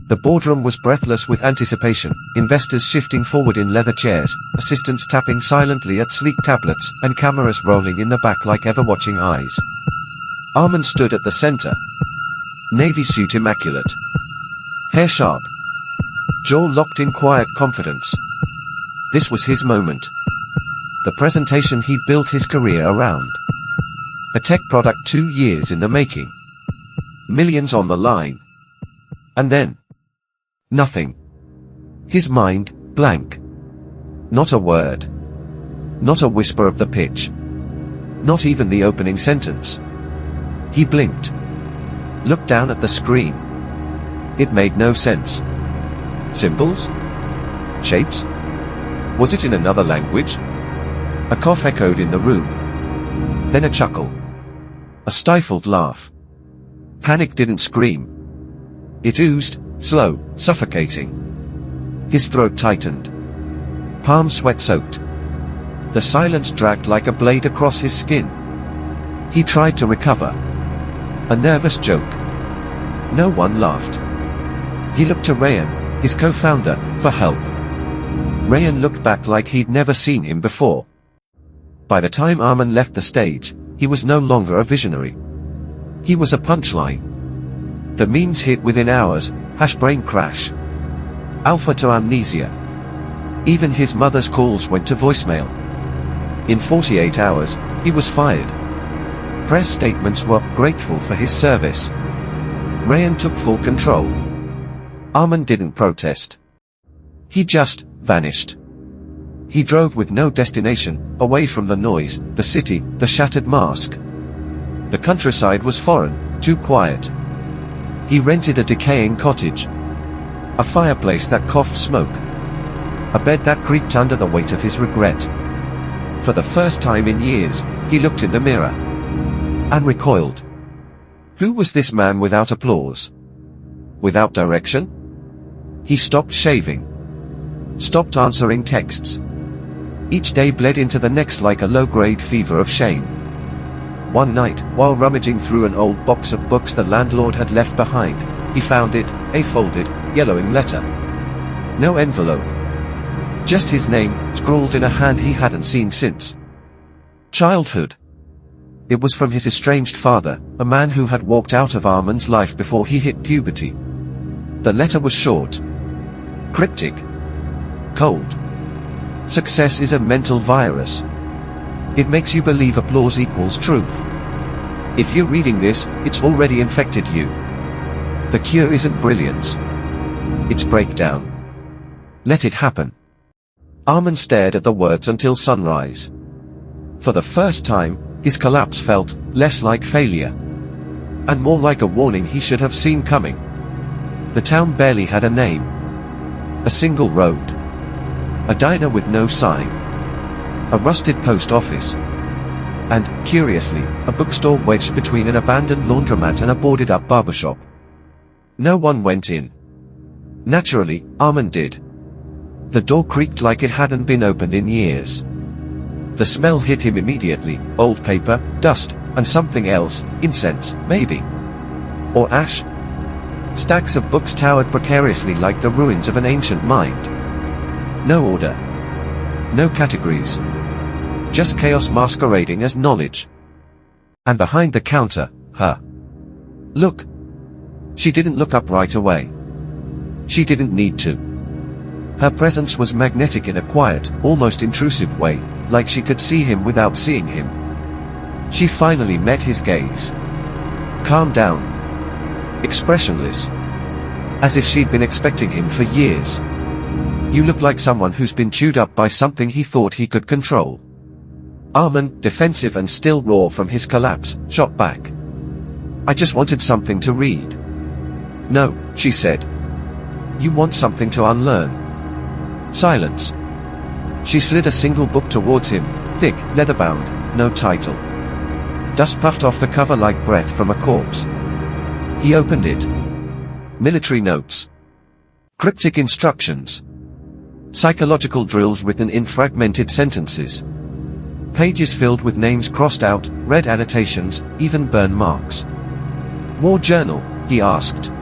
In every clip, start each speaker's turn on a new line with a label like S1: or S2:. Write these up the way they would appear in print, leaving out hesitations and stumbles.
S1: The boardroom was breathless with anticipation, investors shifting forward in leather chairs, assistants tapping silently at sleek tablets, and cameras rolling in the back like ever-watching eyes. Arman stood at the center. Navy suit immaculate. Hair sharp. Jaw locked in quiet confidence. This was his moment. The presentation he'd built his career around. A tech product 2 years in the making. Millions on the line. And then... nothing. His mind, blank. Not a word. Not a whisper of the pitch. Not even the opening sentence. He blinked. Looked down at the screen. It made no sense. Symbols? Shapes? Was it in another language? A cough echoed in the room. Then a chuckle. A stifled laugh. Panic didn't scream. It oozed, slow, suffocating. His throat tightened. Palms sweat-soaked. The silence dragged like a blade across his skin. He tried to recover. A nervous joke. No one laughed. He looked to Ryan, his co-founder, for help. Ryan looked back like he'd never seen him before. By the time Arman left the stage, he was no longer a visionary. He was a punchline. The memes hit within hours, brain crash. Alpha to amnesia. Even his mother's calls went to voicemail. In 48 hours, he was fired. Press statements were grateful for his service. Ryan took full control. Arman didn't protest. He just vanished. He drove with no destination, away from the noise, the city, the shattered mask. The countryside was foreign, too quiet. He rented a decaying cottage. A fireplace that coughed smoke. A bed that creaked under the weight of his regret. For the first time in years, he looked in the mirror. And recoiled. Who was this man without applause? Without direction? He stopped shaving. Stopped answering texts. Each day bled into the next like a low-grade fever of shame. One night, while rummaging through an old box of books the landlord had left behind, he found it, a folded, yellowing letter. No envelope. Just his name, scrawled in a hand he hadn't seen since childhood. It was from his estranged father, a man who had walked out of Arman's life before he hit puberty. The letter was short. Cryptic. Cold. Success is a mental virus. It makes you believe applause equals truth. If you're reading this, it's already infected you. The cure isn't brilliance. It's breakdown. Let it happen. Arman stared at the words until sunrise. For the first time, his collapse felt less like failure, and more like a warning he should have seen coming. The town barely had a name. A single road. A diner with no sign. A rusted post office. And, curiously, a bookstore wedged between an abandoned laundromat and a boarded-up barbershop. No one went in. Naturally, Arman did. The door creaked like it hadn't been opened in years. The smell hit him immediately, old paper, dust, and something else, incense, maybe. Or ash? Stacks of books towered precariously like the ruins of an ancient mind. No order. No categories. Just chaos masquerading as knowledge. And behind the counter, her. Look. She didn't look up right away. She didn't need to. Her presence was magnetic in a quiet, almost intrusive way, like she could see him without seeing him. She finally met his gaze. Calm down. Expressionless. As if she'd been expecting him for years. You look like someone who's been chewed up by something he thought he could control. Arman, defensive and still raw from his collapse, shot back. I just wanted something to read. No, she said. You want something to unlearn. Silence. She slid a single book towards him, thick, leather-bound, no title. Dust puffed off the cover like breath from a corpse. He opened it. Military notes. Cryptic instructions. Psychological drills written in fragmented sentences. Pages filled with names crossed out, red annotations, even burn marks. War journal, he asked.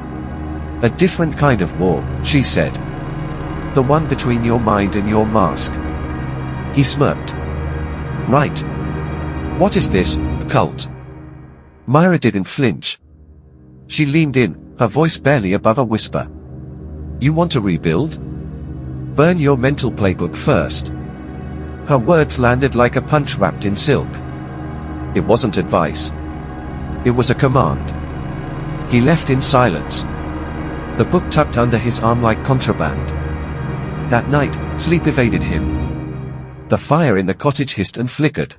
S1: A different kind of war, she said. The one between your mind and your mask. He smirked. Right. What is this, a cult? Myra didn't flinch. She leaned in, her voice barely above a whisper. You want to rebuild? Burn your mental playbook first. Her words landed like a punch wrapped in silk. It wasn't advice. It was a command. He left in silence, the book tucked under his arm like contraband. That night, sleep evaded him. The fire in the cottage hissed and flickered.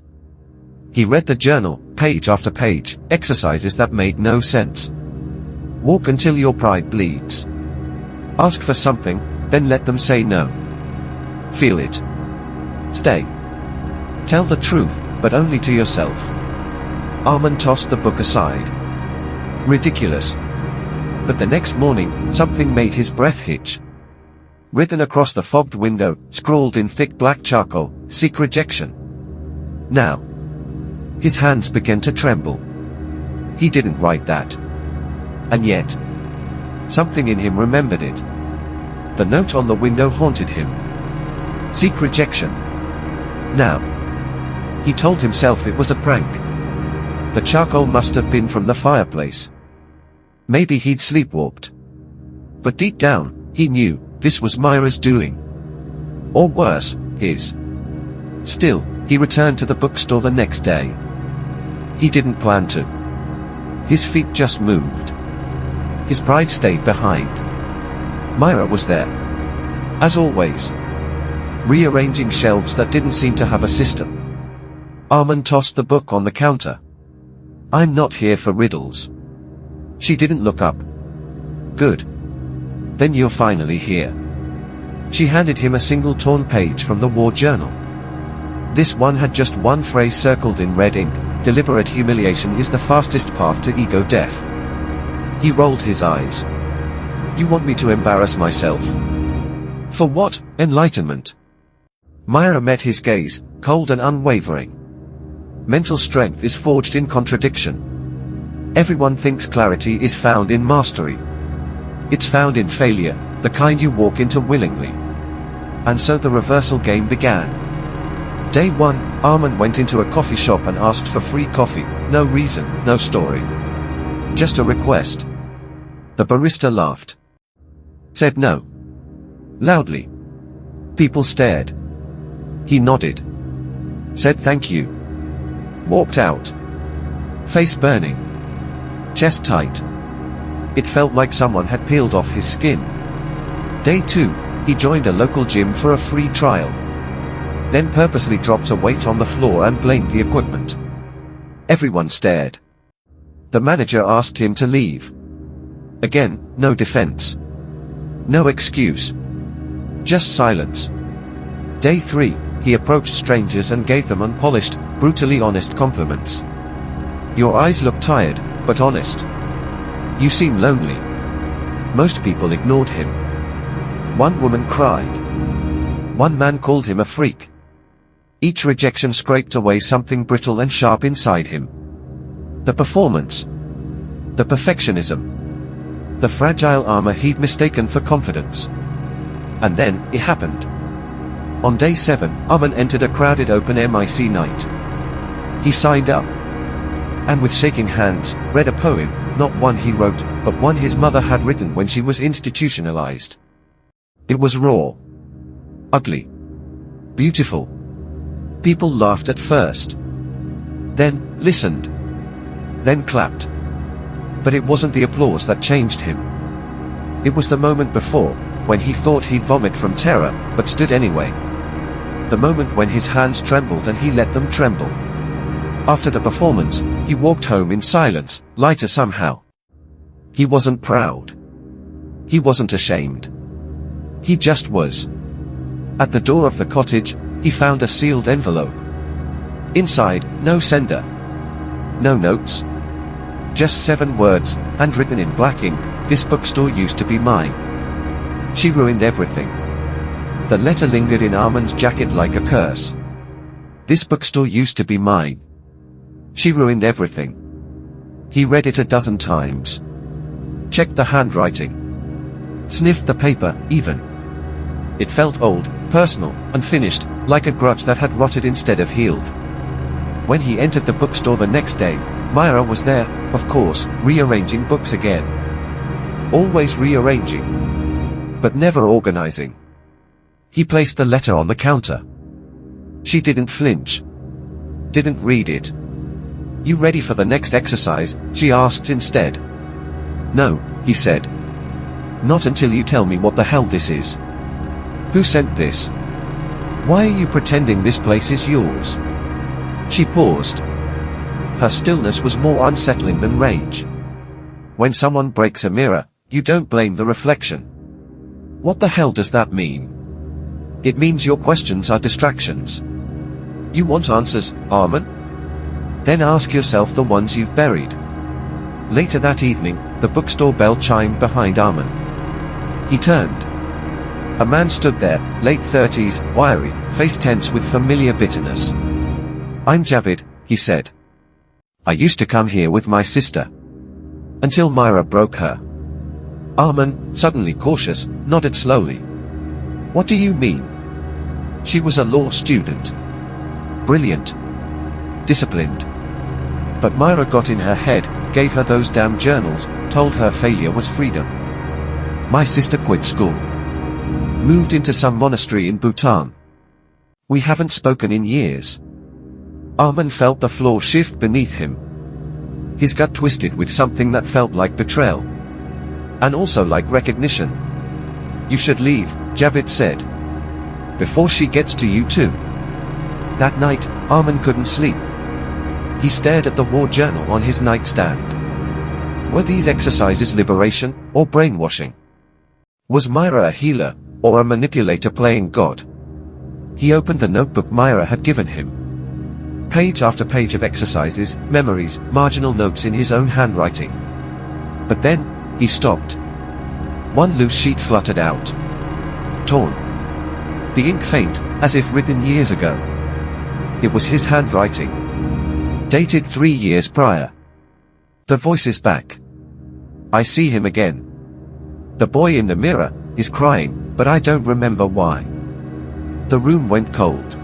S1: He read the journal, page after page, exercises that made no sense. Walk until your pride bleeds. Ask for something, then let them say no. Feel it. Stay. Tell the truth, but only to yourself. Arman tossed the book aside. Ridiculous. But the next morning, something made his breath hitch. Written across the fogged window, scrawled in thick black charcoal, seek rejection. Now. His hands began to tremble. He didn't write that. And yet, something in him remembered it. The note on the window haunted him. Seek rejection. Now. He told himself it was a prank. The charcoal must have been from the fireplace. Maybe he'd sleepwalked. But deep down, he knew this was Myra's doing. Or worse, his. Still, he returned to the bookstore the next day. He didn't plan to. His feet just moved. His pride stayed behind. Myra was there. As always. Rearranging shelves that didn't seem to have a system. Arman tossed the book on the counter. I'm not here for riddles. She didn't look up. Good. Then you're finally here. She handed him a single torn page from the war journal. This one had just one phrase circled in red ink: deliberate humiliation is the fastest path to ego death. He rolled his eyes. You want me to embarrass myself? For what? Enlightenment. Myra met his gaze, cold and unwavering. Mental strength is forged in contradiction. Everyone thinks clarity is found in mastery. It's found in failure, the kind you walk into willingly. And so the reversal game began. Day 1, Arman went into a coffee shop and asked for free coffee, no reason, no story. Just a request. The barista laughed. Said no. Loudly. People stared. He nodded. Said thank you. Walked out. Face burning. Chest tight. It felt like someone had peeled off his skin. Day 2, he joined a local gym for a free trial. Then purposely dropped a weight on the floor and blamed the equipment. Everyone stared. The manager asked him to leave. Again, no defense. No excuse. Just silence. Day 3, he approached strangers and gave them unpolished, brutally honest compliments. Your eyes look tired, but honest. You seem lonely. Most people ignored him. One woman cried. One man called him a freak. Each rejection scraped away something brittle and sharp inside him. The performance. The perfectionism. The fragile armor he'd mistaken for confidence. And then, it happened. On day 7, Arman entered a crowded open-air MIC night. He signed up. And with shaking hands, read a poem, not one he wrote, but one his mother had written when she was institutionalized. It was raw. Ugly. Beautiful. People laughed at first. Then, listened. Then clapped. But it wasn't the applause that changed him. It was the moment before, when he thought he'd vomit from terror, but stood anyway. The moment when his hands trembled and he let them tremble. After the performance, he walked home in silence, lighter somehow. He wasn't proud. He wasn't ashamed. He just was. At the door of the cottage, he found a sealed envelope. Inside, no sender. No notes. Just 7 words, handwritten in black ink: this bookstore used to be mine. She ruined everything. The letter lingered in Arman's jacket like a curse. This bookstore used to be mine. She ruined everything. He read it a dozen times. Checked the handwriting. sniffed the paper, even. It felt old, personal, unfinished, like a grudge that had rotted instead of healed. When he entered the bookstore the next day, Myra was there, of course, rearranging books again. Always rearranging. But never organizing. He placed the letter on the counter. She didn't flinch. Didn't read it. "You ready for the next exercise?" she asked instead. "No," he said. "Not until you tell me what the hell this is. Who sent this? Why are you pretending this place is yours?" She paused. Her stillness was more unsettling than rage. When someone breaks a mirror, you don't blame the reflection. What the hell does that mean? It means your questions are distractions. You want answers, Arman? Then ask yourself the ones you've buried. Later that evening, the bookstore bell chimed behind Arman. He turned. A man stood there, late 30s, wiry, face tense with familiar bitterness. "I'm Javid," he said. "I used to come here with my sister. Until Myra broke her." Arman, suddenly cautious, nodded slowly. "What do you mean?" She was a law student. Brilliant. Disciplined. But Myra got in her head, gave her those damn journals, told her failure was freedom. "My sister quit school. Moved into some monastery in Bhutan. We haven't spoken in years." Arman felt the floor shift beneath him. His gut twisted with something that felt like betrayal. And also like recognition. "You should leave," Javid said. "Before she gets to you too." That night, Arman couldn't sleep. He stared at the war journal on his nightstand. Were these exercises liberation, or brainwashing? Was Myra a healer, or a manipulator playing God? He opened the notebook Myra had given him. Page after page of exercises, memories, marginal notes in his own handwriting. But then, he stopped. One loose sheet fluttered out. Torn. The ink faint, as if written years ago. It was his handwriting. Dated 3 years prior. The voice is back. I see him again. The boy in the mirror is crying, but I don't remember why. The room went cold.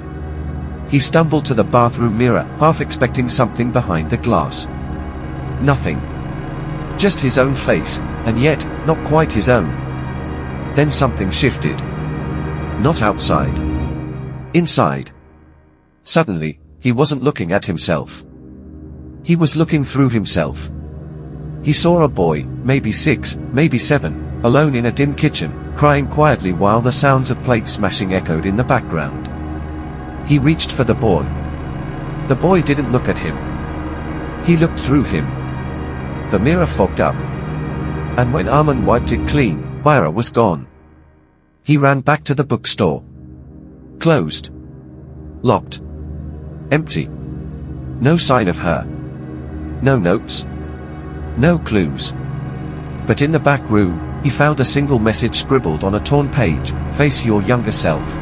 S1: He stumbled to the bathroom mirror, half expecting something behind the glass. Nothing. Just his own face, and yet, not quite his own. Then something shifted. Not outside. Inside. Suddenly, he wasn't looking at himself. He was looking through himself. He saw a boy, maybe 6, maybe 7, alone in a dim kitchen, crying quietly while the sounds of plates smashing echoed in the background. He reached for the boy. The boy didn't look at him. He looked through him. The mirror fogged up. And when Arman wiped it clean, Myra was gone. He ran back to the bookstore. Closed. Locked. Empty. No sign of her. No notes. No clues. But in the back room, he found a single message scribbled on a torn page: "Face your younger self.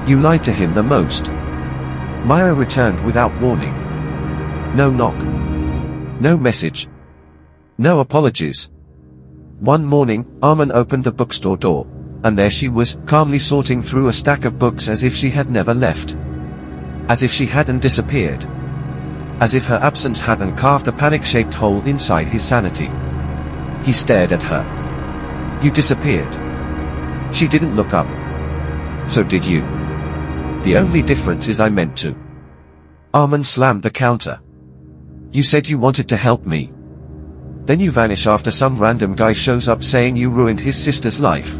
S1: You lied to him the most." Myra returned without warning. No knock. No message. No apologies. One morning, Arman opened the bookstore door, and there she was, calmly sorting through a stack of books as if she had never left. As if she hadn't disappeared. As if her absence hadn't carved a panic-shaped hole inside his sanity. He stared at her. "You disappeared." She didn't look up. "So did you. The only difference is I meant to." Arman slammed the counter. "You said you wanted to help me. Then you vanish after some random guy shows up saying you ruined his sister's life."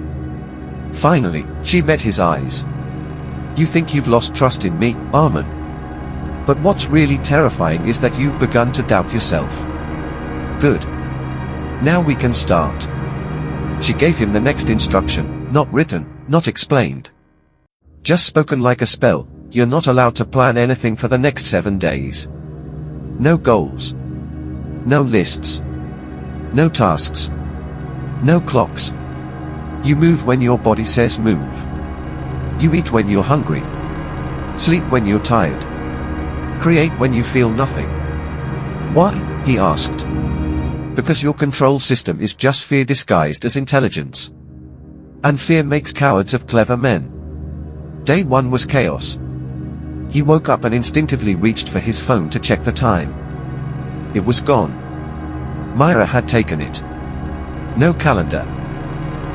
S1: Finally, she met his eyes. "You think you've lost trust in me, Arman? But what's really terrifying is that you've begun to doubt yourself. Good. Now we can start." She gave him the next instruction, not written, not explained. Just spoken like a spell: "You're not allowed to plan anything for the next 7 days. No goals. No lists. No tasks. No clocks. You move when your body says move. You eat when you're hungry. Sleep when you're tired. Create when you feel nothing." "Why?" he asked. "Because your control system is just fear disguised as intelligence. And fear makes cowards of clever men. Day 1 was chaos. He woke up and instinctively reached for his phone to check the time. It was gone. Myra had taken it. No calendar.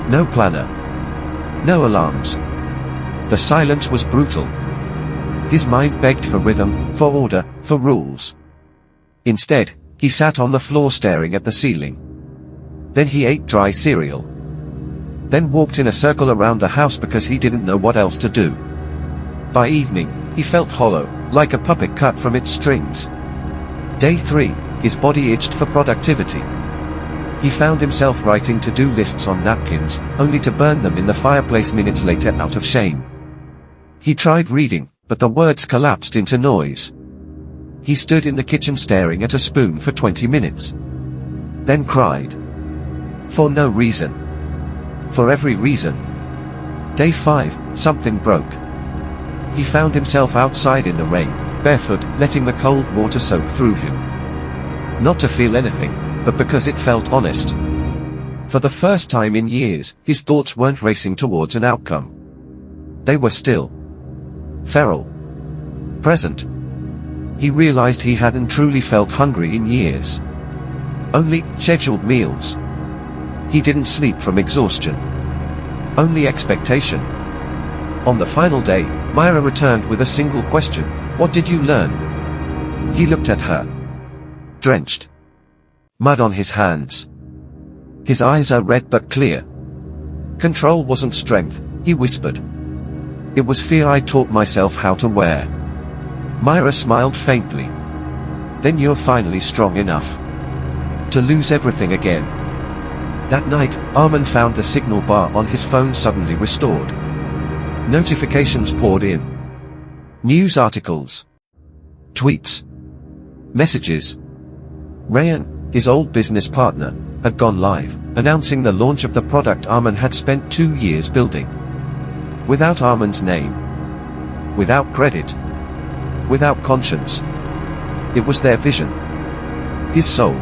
S1: No planner. No alarms. The silence was brutal. His mind begged for rhythm, for order, for rules. Instead, he sat on the floor staring at the ceiling. Then he ate dry cereal. Then walked in a circle around the house because he didn't know what else to do. By evening, he felt hollow, like a puppet cut from its strings. Day 3, his body itched for productivity. He found himself writing to-do lists on napkins, only to burn them in the fireplace minutes later out of shame. He tried reading, but the words collapsed into noise. He stood in the kitchen staring at a spoon for 20 minutes. Then cried. For no reason. For every reason. Day 5, something broke. He found himself outside in the rain, barefoot, letting the cold water soak through him. Not to feel anything, but because it felt honest. For the first time in years, his thoughts weren't racing towards an outcome. They were still. Feral. Present. He realized he hadn't truly felt hungry in years. Only scheduled meals. He didn't sleep from exhaustion. Only expectation. On the final day, Myra returned with a single question. What did you learn? He looked at her. Drenched. Mud on his hands. His eyes are red but clear. Control wasn't strength, he whispered. It was fear I taught myself how to wear. Myra smiled faintly. Then you're finally strong enough to lose everything again. That night, Arman found the signal bar on his phone suddenly restored. Notifications poured in. News articles. Tweets. Messages. Rayan, his old business partner, had gone live, announcing the launch of the product Arman had spent 2 years building. Without Arman's name. Without credit. Without conscience. It was their vision. His soul.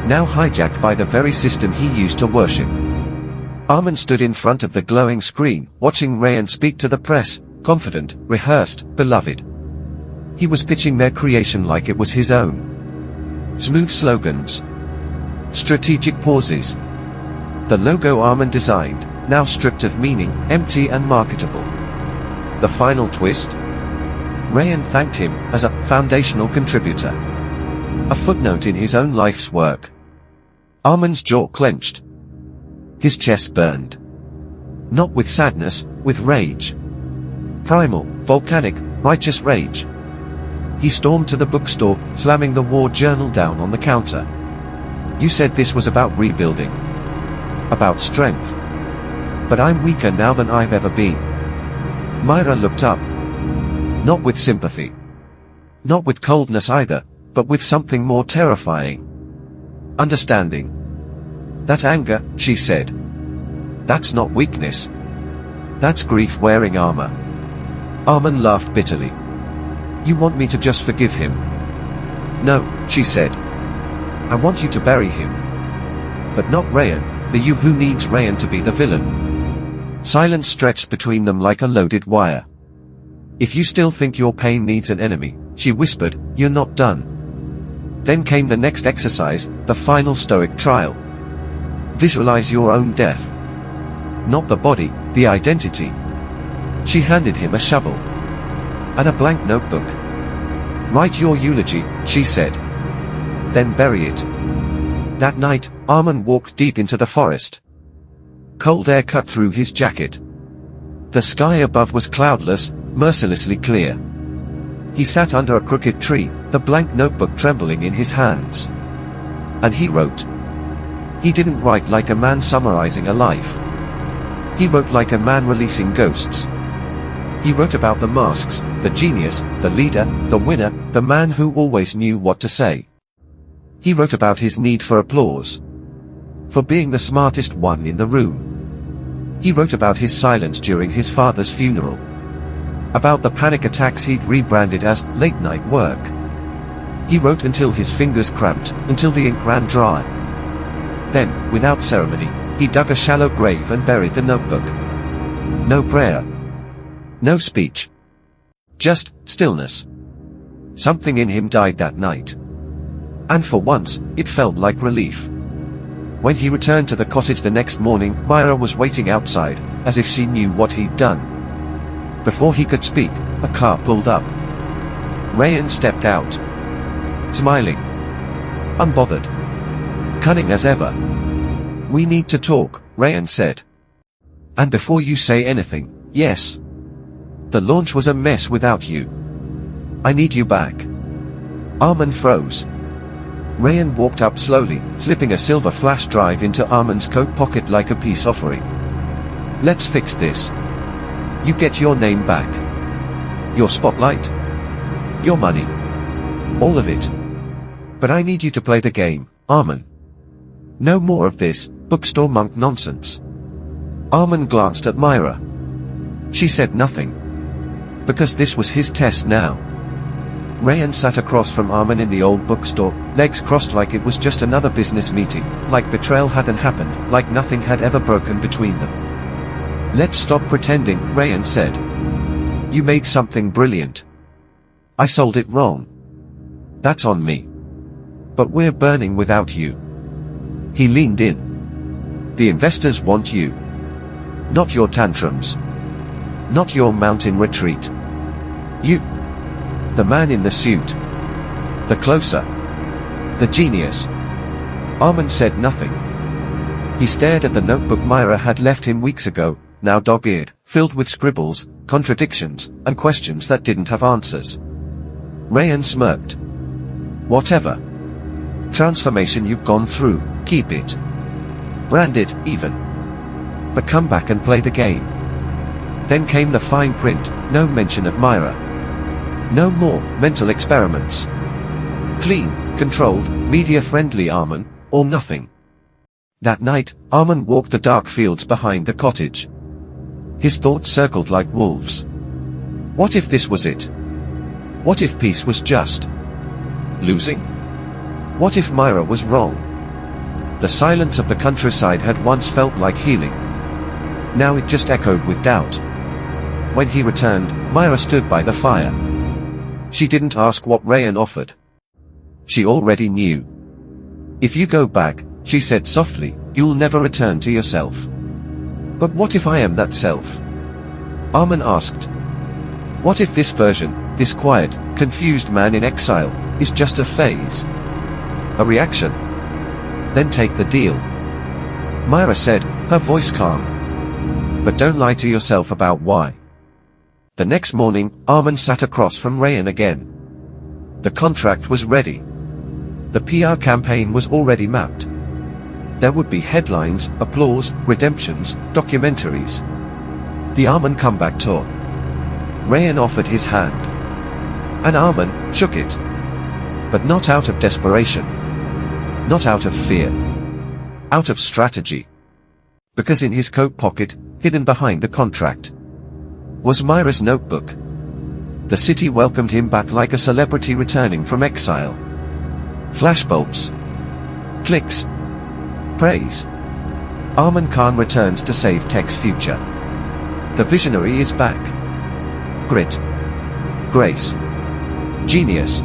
S1: Now hijacked by the very system he used to worship. Arman stood in front of the glowing screen, watching Rayan speak to the press, confident, rehearsed, beloved. He was pitching their creation like it was his own. Smooth slogans. Strategic pauses. The logo Arman designed, now stripped of meaning, empty and marketable. The final twist? Rayan thanked him as a foundational contributor. A footnote in his own life's work. Arman's jaw clenched. His chest burned. Not with sadness, with rage. Primal, volcanic, righteous rage. He stormed to the bookstore, slamming the war journal down on the counter. You said this was about rebuilding. About strength. But I'm weaker now than I've ever been. Myra looked up. Not with sympathy. Not with coldness either, but with something more terrifying. Understanding. That anger, she said. That's not weakness. That's grief wearing armor. Arman laughed bitterly. You want me to just forgive him? No, she said. I want you to bury him. But not Rayan, the you who needs Rayan to be the villain. Silence stretched between them like a loaded wire. If you still think your pain needs an enemy, she whispered, you're not done. Then came the next exercise, the final stoic trial. Visualize your own death. Not the body, the identity. She handed him a shovel. And a blank notebook. Write your eulogy, she said. Then bury it. That night, Arman walked deep into the forest. Cold air cut through his jacket. The sky above was cloudless, mercilessly clear. He sat under a crooked tree, the blank notebook trembling in his hands. And he wrote. He didn't write like a man summarizing a life. He wrote like a man releasing ghosts. He wrote about the masks, the genius, the leader, the winner, the man who always knew what to say. He wrote about his need for applause. For being the smartest one in the room. He wrote about his silence during his father's funeral. About the panic attacks he'd rebranded as late-night work. He wrote until his fingers cramped, until the ink ran dry. Then, without ceremony, He dug a shallow grave and buried the notebook. No prayer. No speech. Just stillness. Something in him died that night. And for once, it felt like relief. When he returned to the cottage the next morning, Myra was waiting outside, as if she knew what he'd done. Before he could speak, a car pulled up. Rayan stepped out. Smiling. Unbothered. Cunning as ever. "We need to talk," Rayan said. "And before you say anything, yes. The launch was a mess without you. I need you back." Arman froze. Rayan walked up slowly, slipping a silver flash drive into Arman's coat pocket like a peace offering. "Let's fix this. You get your name back. Your spotlight. Your money. All of it. But I need you to play the game, Arman. No more of this bookstore monk nonsense." Arman glanced at Myra. She said nothing. Because this was his test now. Rayan sat across from Arman in the old bookstore, legs crossed like it was just another business meeting, like betrayal hadn't happened, like nothing had ever broken between them. "Let's stop pretending," Rayan said. "You made something brilliant. I sold it wrong. That's on me. But we're burning without you." He leaned in. "The investors want you. Not your tantrums. Not your mountain retreat. You. The man in the suit. The closer. The genius." Arman said nothing. He stared at the notebook Myra had left him weeks ago, now dog-eared, filled with scribbles, contradictions, and questions that didn't have answers. Rayan smirked. "Whatever transformation you've gone through, keep it. Brand it, even. But come back and play the game." Then came the fine print, no mention of Myra. No more mental experiments. Clean, controlled, media-friendly Arman, or nothing. That night, Arman walked the dark fields behind the cottage. His thoughts circled like wolves. What if this was it? What if peace was just losing? What if Myra was wrong? The silence of the countryside had once felt like healing. Now it just echoed with doubt. When he returned, Myra stood by the fire. She didn't ask what Rayan offered. She already knew. "If you go back," she said softly, "you'll never return to yourself." "But what if I am that self?" Arman asked. "What if this version, this quiet, confused man in exile, is just a phase? A reaction? Then take the deal." Myra said, her voice calm. "But don't lie to yourself about why." The next morning, Arman sat across from Rayan again. The contract was ready. The PR campaign was already mapped. There would be headlines, applause, redemptions, documentaries. The Arman comeback tour. Rayan offered his hand. And Arman shook it. But not out of desperation. Not out of fear. Out of strategy. Because in his coat pocket, hidden behind the contract, was Myra's notebook. The city welcomed him back like a celebrity returning from exile. Flashbulbs. Clicks. Praise. Arman Khan returns to save tech's future. The visionary is back. Grit. Grace. Genius.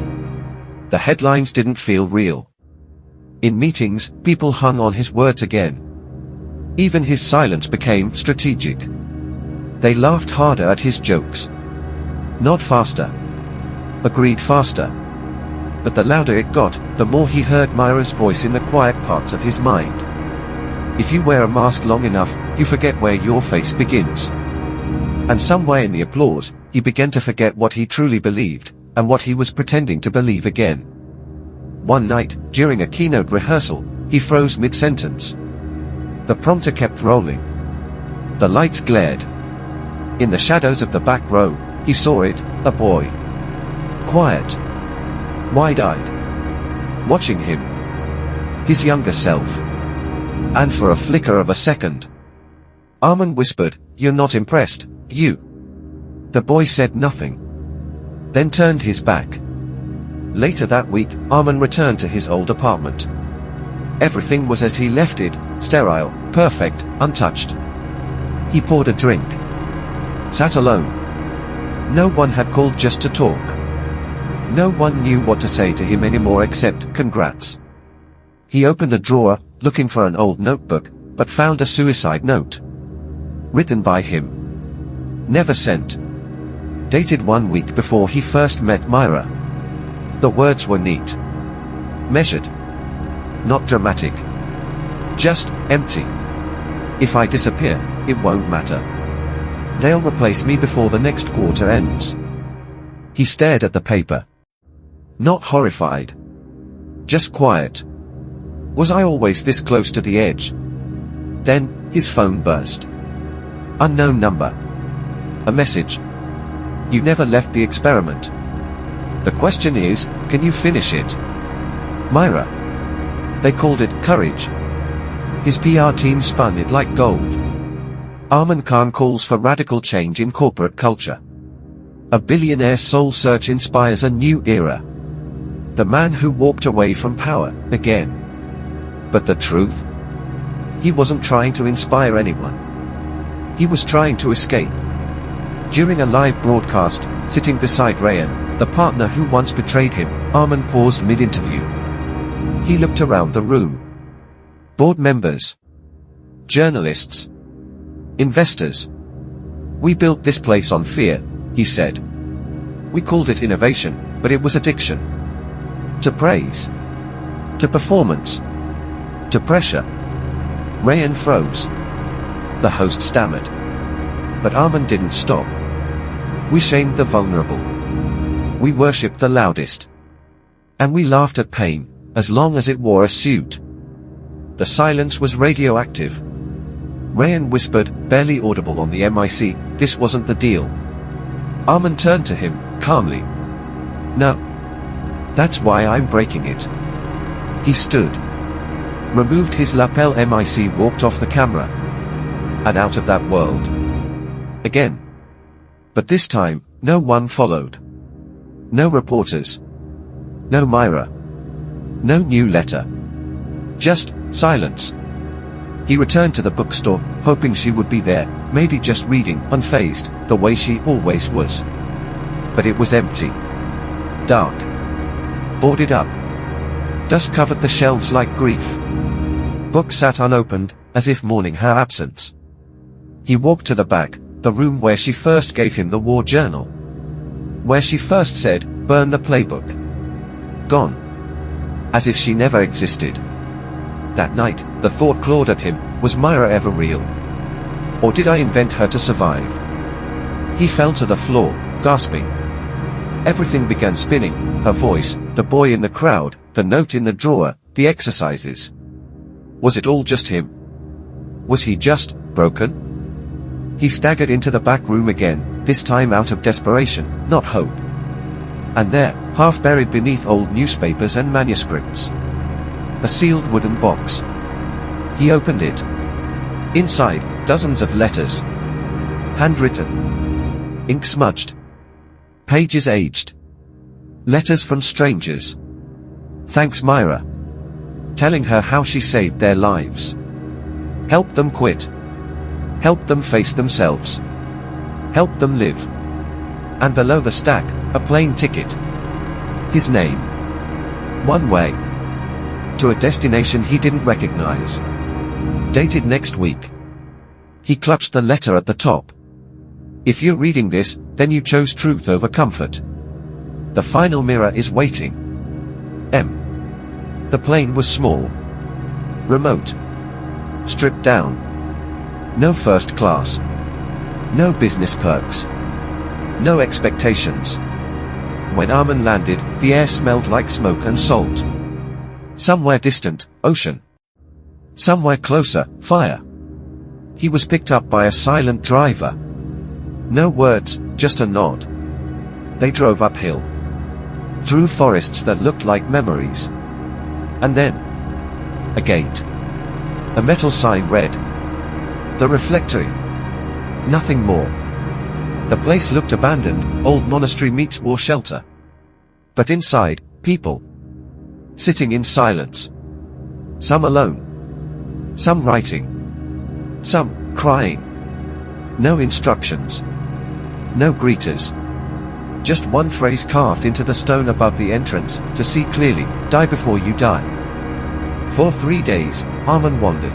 S1: The headlines didn't feel real. In meetings, people hung on his words again. Even his silence became strategic. They laughed harder at his jokes. Not faster. Agreed, faster. But the louder it got, the more he heard Myra's voice in the quiet parts of his mind. If you wear a mask long enough, you forget where your face begins. And somewhere in the applause, he began to forget what he truly believed, and what he was pretending to believe again. One night, during a keynote rehearsal, he froze mid-sentence. The prompter kept rolling. The lights glared. In the shadows of the back row, he saw it, a boy. Quiet. Wide-eyed. Watching him. His younger self. And for a flicker of a second, Arman whispered, "You're not impressed, you." The boy said nothing. Then turned his back. Later that week, Arman returned to his old apartment. Everything was as he left it, sterile, perfect, untouched. He poured a drink. Sat alone. No one had called just to talk. No one knew what to say to him anymore except, "Congrats." He opened a drawer, looking for an old notebook, but found a suicide note. Written by him. Never sent. Dated 1 week before he first met Myra. The words were neat. Measured. Not dramatic. Just, empty. If I disappear, it won't matter. They'll replace me before the next quarter ends. He stared at the paper. Not horrified. Just quiet. Was I always this close to the edge? Then, his phone buzzed. Unknown number. A message. You never left the experiment. The question is, can you finish it? Myra. They called it courage. His PR team spun it like gold. Arman Khan calls for radical change in corporate culture. A billionaire soul search inspires a new era. The man who walked away from power, again. But the truth? He wasn't trying to inspire anyone. He was trying to escape. During a live broadcast, sitting beside Rayan, the partner who once betrayed him, Arman paused mid-interview. He looked around the room. Board members. Journalists. Investors. We built this place on fear, he said. We called it innovation, but it was addiction. To praise. To performance. To pressure. Rayan froze. The host stammered. But Arman didn't stop. We shamed the vulnerable. We worshipped the loudest. And we laughed at pain, as long as it wore a suit. The silence was radioactive. Rayan whispered, barely audible on the mic, "This wasn't the deal." Arman turned to him, calmly. "No. That's why I'm breaking it." He stood. Removed his lapel mic, walked off the camera. And out of that world. Again. But this time, no one followed. No reporters. No Myra. No new letter. Just silence. He returned to the bookstore, hoping she would be there, maybe just reading, unfazed, the way she always was. But it was empty. Dark. Boarded up. Dust covered the shelves like grief. Books sat unopened, as if mourning her absence. He walked to the back, the room where she first gave him the war journal. Where she first said, "Burn the playbook." Gone. As if she never existed. That night, the thought clawed at him, was Myra ever real? Or did I invent her to survive? He fell to the floor, gasping. Everything began spinning, her voice, the boy in the crowd, the note in the drawer, the exercises. Was it all just him? Was he just broken? He staggered into the back room again, this time out of desperation, not hope. And there, half buried beneath old newspapers and manuscripts. A sealed wooden box. He opened it. Inside, dozens of letters. Handwritten. Ink smudged. Pages aged. Letters from strangers. Thanks Myra. Telling her how she saved their lives. Helped them quit. Helped them face themselves. Helped them live. And below the stack, a plane ticket. His name. One way. To a destination he didn't recognize. Dated next week. He clutched the letter at the top. If you're reading this, then you chose truth over comfort. The final mirror is waiting. M. The plane was small. Remote. Stripped down. No first class. No business perks. No expectations. When Arman landed, the air smelled like smoke and salt. Somewhere distant, ocean. Somewhere closer, fire. He was picked up by a silent driver. No words, just a nod. They drove uphill. Through forests that looked like memories. And then, a gate. A metal sign read, "The Reflectory." Nothing more. The place looked abandoned, old monastery meets war shelter. But inside, people. Sitting in silence. Some alone. some writing, some crying. No instructions. No greeters. Just one phrase carved into the stone above the entrance, to see clearly, die before you die. For 3 days, Arman wandered.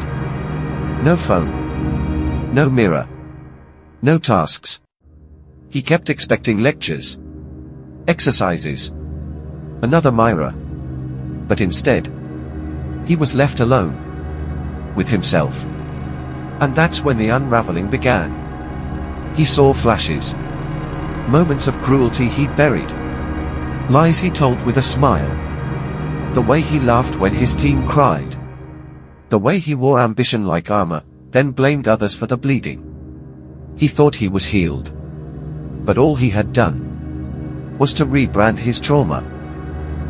S1: No phone. No mirror. No tasks. He kept expecting lectures. Exercises. Another mirror. But instead, he was left alone. With himself. And that's when the unraveling began. He saw flashes. Moments of cruelty he'd buried. Lies he told with a smile. The way he laughed when his team cried. The way he wore ambition like armor, then blamed others for the bleeding. He thought he was healed. But all he had done was to rebrand his trauma.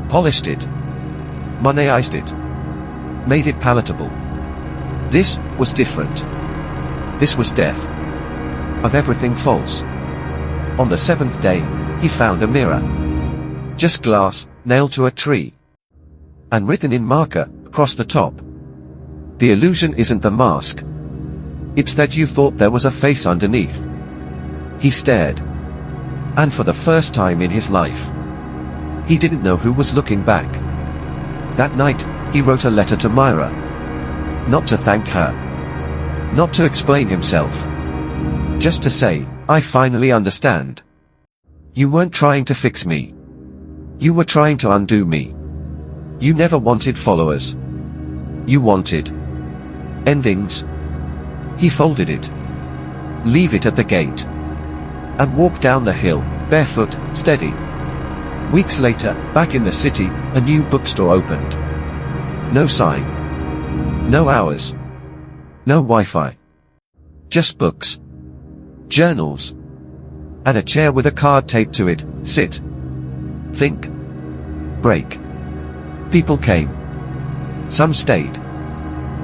S1: Polished it. Moneized it. Made it palatable. This was different. This was death. Of everything false. On the 7th day, he found a mirror. Just glass, nailed to a tree. And written in marker, across the top. The illusion isn't the mask. It's that you thought there was a face underneath. He stared. And for the first time in his life, he didn't know who was looking back. That night, he wrote a letter to Myra. Not to thank her. Not to explain himself. Just to say, I finally understand. You weren't trying to fix me. You were trying to undo me. You never wanted followers. You wanted endings. He folded it. Leave it at the gate. And walked down the hill, barefoot, steady. Weeks later, back in the city, a new bookstore opened. No sign. No hours. No Wi-Fi. Just books. Journals. And a chair with a card taped to it. Sit. Think. Break. People came. Some stayed.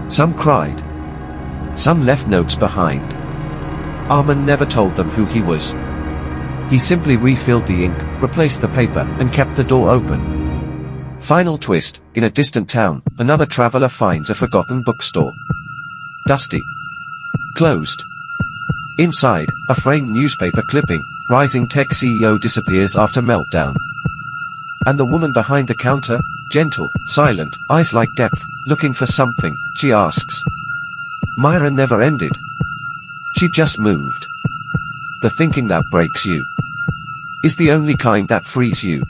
S1: Some cried. Some left notes behind. Arman never told them who he was. He simply refilled the ink, replaced the paper, and kept the door open. Final twist, in a distant town, another traveler finds a forgotten bookstore. Dusty. Closed. Inside, a framed newspaper clipping, rising tech CEO disappears after meltdown. And the woman behind the counter, gentle, silent, eyes like depth, looking for something, she asks. Myra never ended. She just moved. The thinking that breaks you is the only kind that frees you.